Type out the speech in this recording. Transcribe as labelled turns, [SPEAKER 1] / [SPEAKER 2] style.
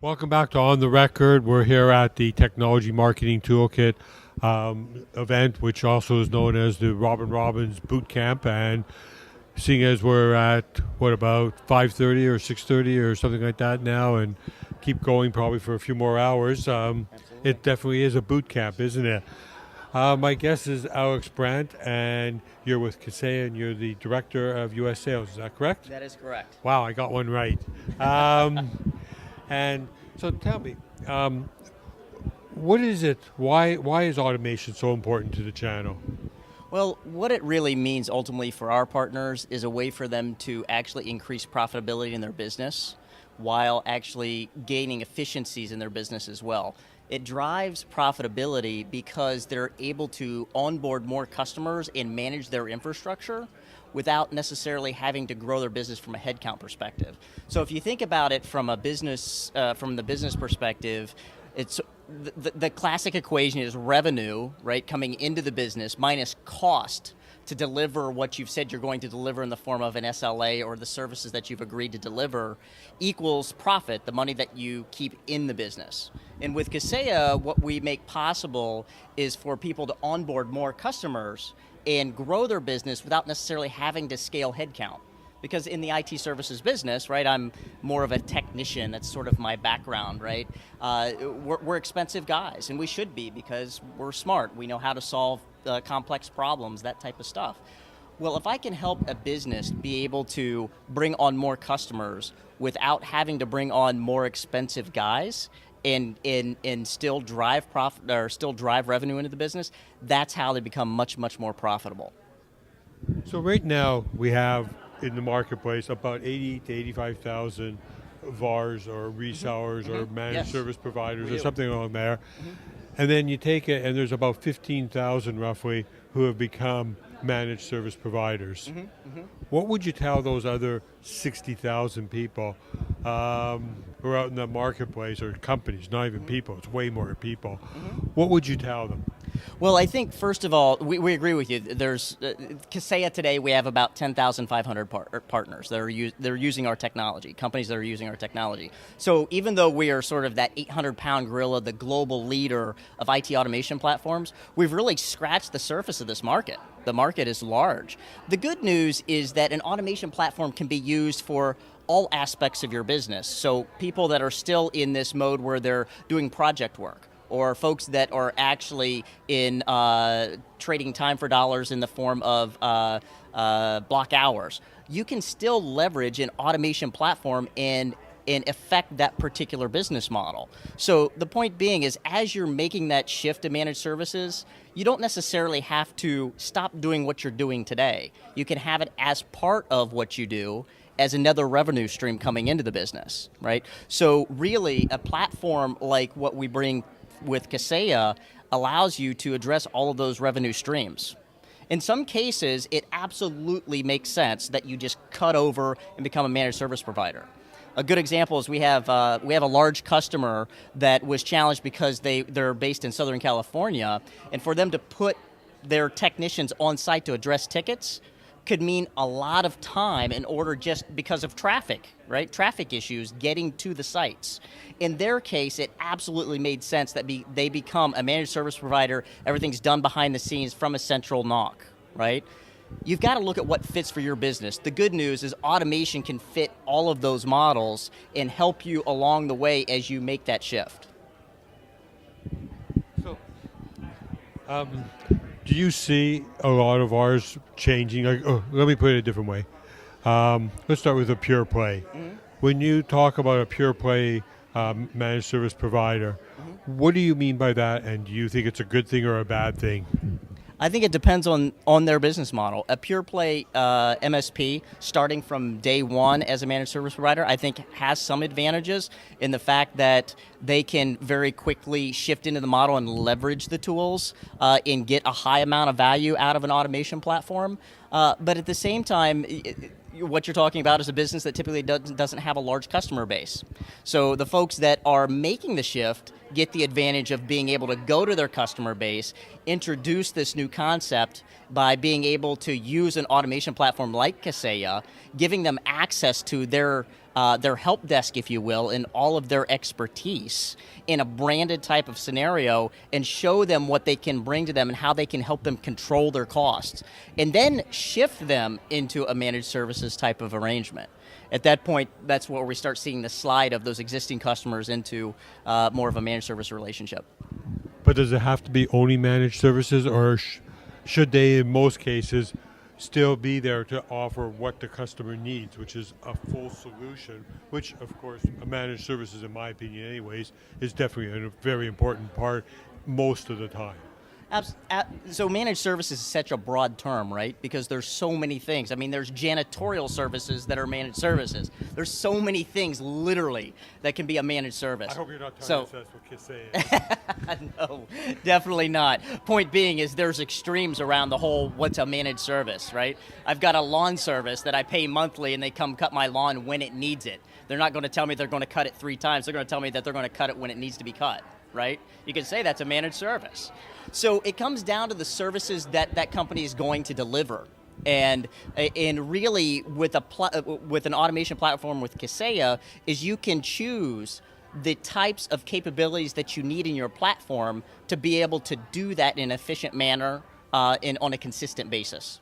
[SPEAKER 1] Welcome back to On the Record. We're here at the Technology Marketing Toolkit event, which also is known as the Robin Robbins Boot Camp. And seeing as we're at, what, about 5:30 or 6:30 or something like that now, and keep going probably for a few more hours, it definitely is a boot camp, isn't it? My guest is Alex Brandt, and you're with Kaseya, and you're the Director of U.S. Sales. Is that correct?
[SPEAKER 2] That is correct.
[SPEAKER 1] Wow, I got one right. And so tell me, what is it? Why is automation so important to the channel?
[SPEAKER 2] Well, what it really means ultimately for our partners is a way for them to actually increase profitability in their business while actually gaining efficiencies in their business as well. It drives profitability because they're able to onboard more customers and manage their infrastructure without necessarily having to grow their business from a headcount perspective. So if you think about it from a business, from the business perspective, it's the classic equation is revenue, right, coming into the business minus cost to deliver what you've said you're going to deliver in the form of an SLA or the services that you've agreed to deliver equals profit, the money that you keep in the business. And with Kaseya, what we make possible is for people to onboard more customers and grow their business without necessarily having to scale headcount. Because in the IT services business, right, I'm more of a technician. That's sort of my background, right? We're expensive guys, and we should be because we're smart. We know how to solve complex problems, that type of stuff. Well, if I can help a business be able to bring on more customers without having to bring on more expensive guys, and still drive profit or still drive revenue into the business, that's how they become much more profitable.
[SPEAKER 1] So right now we have in the marketplace about 80 to 85,000 VARs or resellers or managed service providers or something along there. And then you take it and there's about 15,000 roughly who have become managed service providers. What would you tell those other 60,000 people who are out in the marketplace, or companies, not even people, it's way more people. What would you tell them?
[SPEAKER 2] Well, I think, first of all, we agree with you. There's Kaseya today, we have about 10,500 partners that are they're using our technology, companies that are using our technology. So even though we are sort of that 800-pound gorilla, the global leader of IT automation platforms, we've really scratched the surface of this market. The market is large. The good news is that an automation platform can be used for all aspects of your business. So people that are still in this mode where they're doing project work, or folks that are actually in trading time for dollars in the form of block hours, you can still leverage an automation platform and affect that particular business model. So the point being is, as you're making that shift to managed services, you don't necessarily have to stop doing what you're doing today. You can have it as part of what you do as another revenue stream coming into the business, right? So really, a platform like what we bring with Kaseya allows you to address all of those revenue streams. In some cases, it absolutely makes sense that you just cut over and become a managed service provider. A good example is we have a large customer that was challenged because they're based in Southern California, and for them to put their technicians on site to address tickets could mean a lot of time in order just because of traffic, right? Traffic issues getting to the sites. In their case, it absolutely made sense that they become a managed service provider. Everything's done behind the scenes from a central NOC, right? You've got to look at what fits for your business. The good news is automation can fit all of those models and help you along the way as you make that shift.
[SPEAKER 1] So, do you see a lot of ours changing? Let me put it a different way. Let's start with a pure play. When you talk about a pure play managed service provider, what do you mean by that, and do you think it's a good thing or a bad thing?
[SPEAKER 2] I think it depends on their business model. A pure play MSP, starting from day one as a managed service provider, I think has some advantages in the fact that they can very quickly shift into the model and leverage the tools and get a high amount of value out of an automation platform. But at the same time, what you're talking about is a business that typically doesn't have a large customer base. So the folks that are making the shift get the advantage of being able to go to their customer base, introduce this new concept by being able to use an automation platform like Kaseya, giving them access to their their help desk, if you will, and all of their expertise in a branded type of scenario and show them what they can bring to them and how they can help them control their costs, and then shift them into a managed services type of arrangement. At that point, that's where we start seeing the slide of those existing customers into more of a managed service relationship.
[SPEAKER 1] But does it have to be only managed services, or should they, in most cases, still be there to offer what the customer needs, which is a full solution, which, of course, a managed services, in my opinion anyways, is definitely a very important part most of the time.
[SPEAKER 2] So managed services is such a broad term, right? Because there's so many things. I mean, there's janitorial services that are managed services. There's so many things, literally, that can be a managed service.
[SPEAKER 1] I hope you're not telling us that's what Kaseya is.
[SPEAKER 2] No, definitely not. Point being is there's extremes around the whole what's a managed service, right? I've got a lawn service that I pay monthly and they come cut my lawn when it needs it. They're not going to tell me they're going to cut it 3 times. They're going to tell me that they're going to cut it when it needs to be cut, right? You can say that's a managed service. So it comes down to the services that that company is going to deliver. And really, with an automation platform with Kaseya, is you can choose the types of capabilities that you need in your platform to be able to do that in an efficient manner and on a consistent basis.